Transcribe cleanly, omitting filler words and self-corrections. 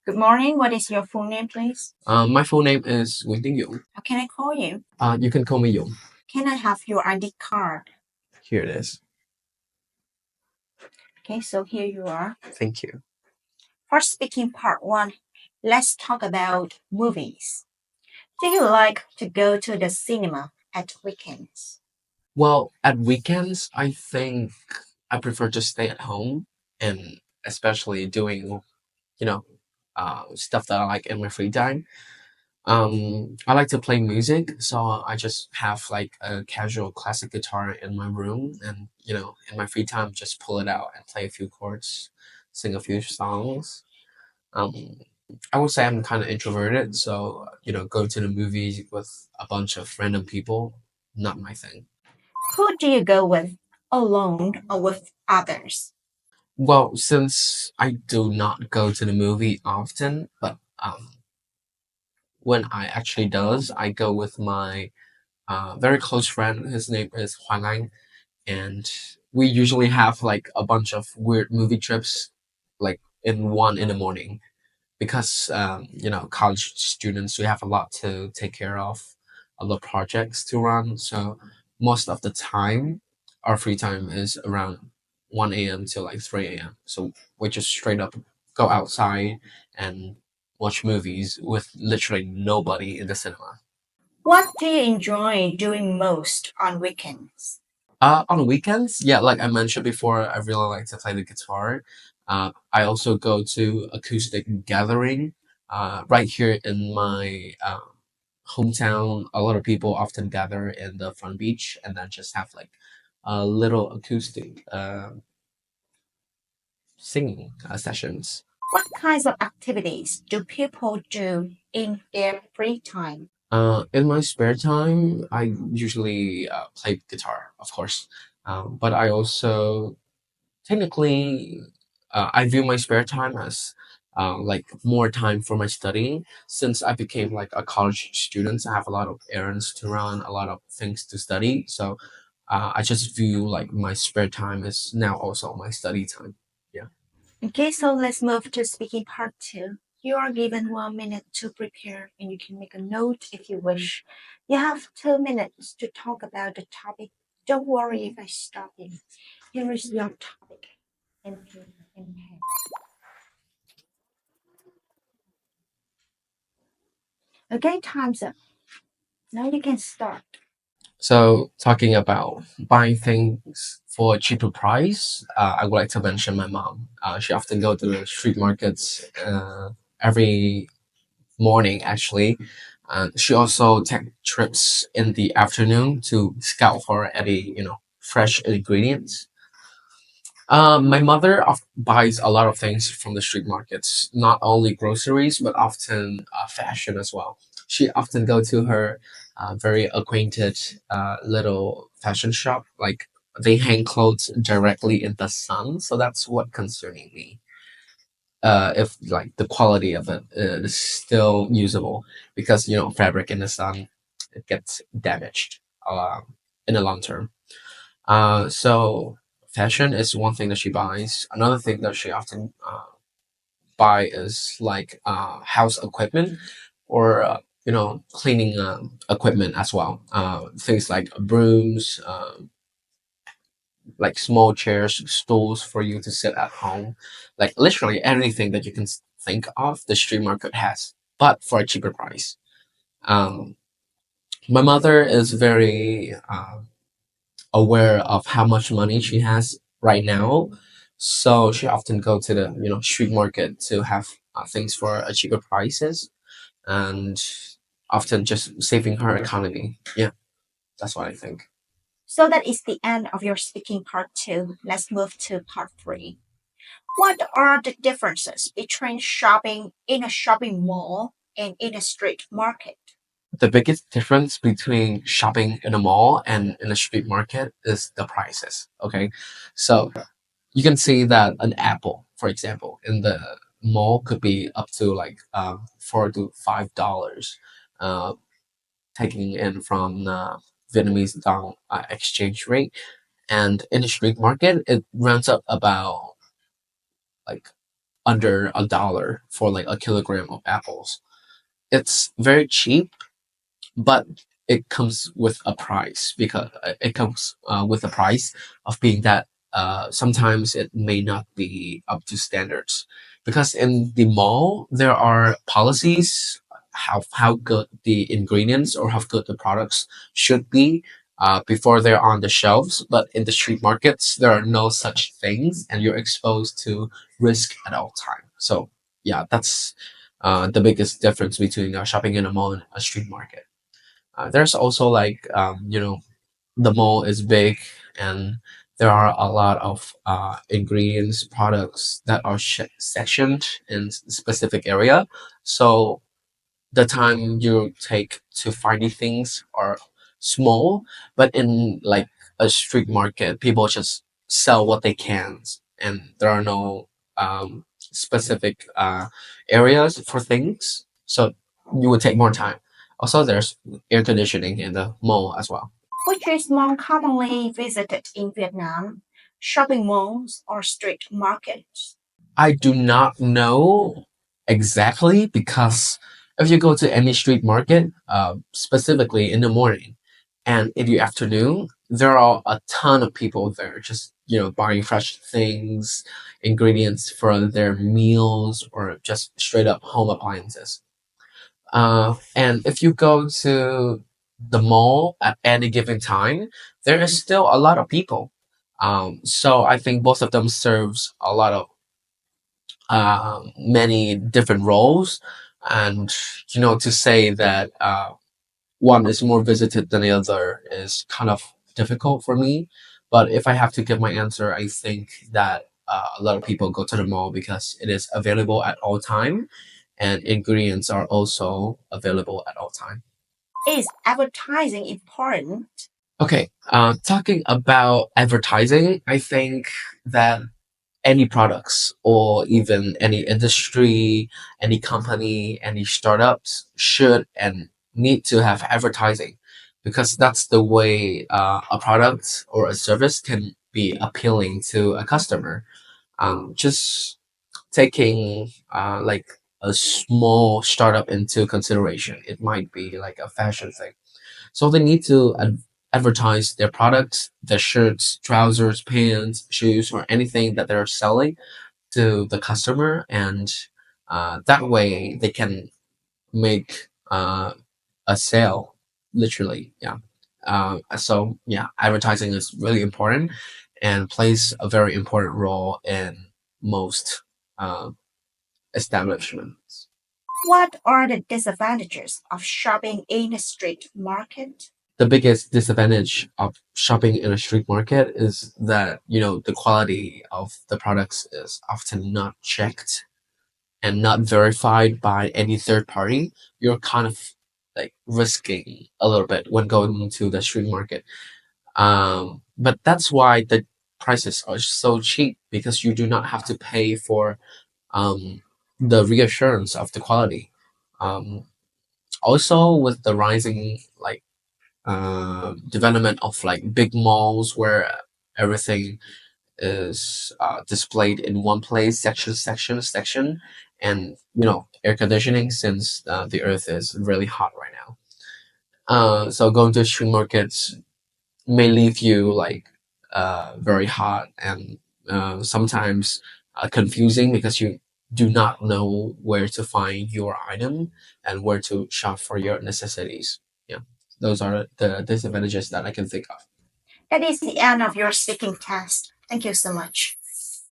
Good morning. What is your full name, please? My full name is Nguyễn. How can I call you? You can call me Yung. Can I have your ID card? Here it is. Okay, so here you are. Thank you. For speaking part one, let's talk about movies. Do you like to go to the cinema at weekends? Well, at weekends, I think I prefer to stay at home and especially doing, you know, stuff that I like in my free time. I like to play music, so I just have like a casual classic guitar in my room, and in my free time, just pull it out and play a few chords, sing a few songs. Um, I would say I'm kind of introverted, so go to the movies with a bunch of random people, not my thing. Who do you go with? Alone or with others? Well, since I do not go to the movie often, but when I actually does, I go with my very close friend. His name is Hoang, and we usually have like a bunch of weird movie trips, like in one in the morning, because college students, we have a lot to take care of, a lot of projects to run. So most of the time, our free time is around 1 a.m. to like 3 a.m. So we just straight up go outside and watch movies with literally nobody in the cinema. What do you enjoy doing most on weekends? On weekends, yeah, like I mentioned before, I really like to play the guitar. I also go to acoustic gathering. Right here in my hometown, a lot of people often gather in the front beach and then just have like a little acoustic singing sessions. What kinds of activities do people do in their free time? In my spare time, I usually play guitar, of course, but I also technically, I view my spare time as like more time for my study. Since I became like a college student, I have a lot of errands to run, a lot of things to study. So I just view like my spare time is now also my study time. Yeah. Okay, so let's move to speaking part two. You are given 1 minute to prepare, and you can make a note if you wish. You have 2 minutes to talk about the topic. Don't worry if I stop you. Here is your topic. And paper and pen. Okay, time's up. Now you can start. So talking about buying things for a cheaper price, I would like to mention my mom. She often go to the street markets every morning actually. She also take trips in the afternoon to scout for any fresh ingredients. My mother buys a lot of things from the street markets, not only groceries but often fashion as well. She often go to her very acquainted little fashion shop. Like they hang clothes directly in the sun, so that's what concerning me. If like the quality of it is still usable, because fabric in the sun, it gets damaged in the long term. So fashion is one thing that she buys. Another thing that she often buy is like house equipment, or cleaning equipment as well. Things like brooms, like small chairs, stools for you to sit at home, like literally anything that you can think of, the street market has, but for a cheaper price. Um, my mother is very aware of how much money she has right now, so she often go to the street market to have things for a cheaper prices, and often just saving her economy. Yeah, that's what I think. So that is the end of your speaking part two. Let's move to part three. What are the differences between shopping in a shopping mall and in a street market? The biggest difference between shopping in a mall and in a street market is the prices. Okay, so you can see that an apple, for example, in the mall could be up to like $4 to $5, uh, taking in from the Vietnamese dong exchange rate, and in the street market it runs up about like under $1 for like a kilogram of apples. It's very cheap, but it comes with a price because it comes with a price of being that sometimes it may not be up to standards because in the mall there are policies how good the ingredients or how good the products should be before they're on the shelves, but in the street markets there are no such things and you're exposed to risk at all time. So yeah, that's the biggest difference between shopping in a mall and a street market. There's also like the mall is big and there are a lot of ingredients products that are sectioned in specific area. So the time you take to find these things are small, but in like a street market, people just sell what they can, and there are no specific areas for things, so you would take more time. Also, there's air conditioning in the mall as well. Which is more commonly visited in Vietnam, shopping malls or street markets? I do not know exactly because if you go to any street market, specifically in the morning and in the afternoon, there are a ton of people there just buying fresh things, ingredients for their meals, or just straight up home appliances. And if you go to the mall at any given time, there is still a lot of people. So I think both of them serves a lot of many different roles, and to say that one is more visited than the other is kind of difficult for me. But if I have to give my answer, I think that a lot of people go to the mall because it is available at all time and ingredients are also available at all time. Is advertising important? Okay, talking about advertising, I think that any products or even any industry, any company, any startups should and need to have advertising because that's the way a product or a service can be appealing to a customer. Just taking like a small startup into consideration, it might be like a fashion thing. So they need to advertise their products, their shirts, trousers, pants, shoes, or anything that they're selling to the customer, and that way they can make a sale, literally. Yeah. So yeah, advertising is really important and plays a very important role in most uh, establishments. What are the disadvantages of shopping in a street market? The biggest disadvantage of shopping in a street market is that the quality of the products is often not checked and not verified by any third party. You're kind of like risking a little bit when going to the street market. But that's why the prices are so cheap because you do not have to pay for um, the reassurance of the quality. Um, Also, with the rising like development of like big malls where everything is displayed in one place, section, and air conditioning since the earth is really hot right now. So going to street markets may leave you like very hot and sometimes confusing because you do not know where to find your item and where to shop for your necessities. Yeah, those are the disadvantages that I can think of. That is the end of your speaking test. Thank you so much.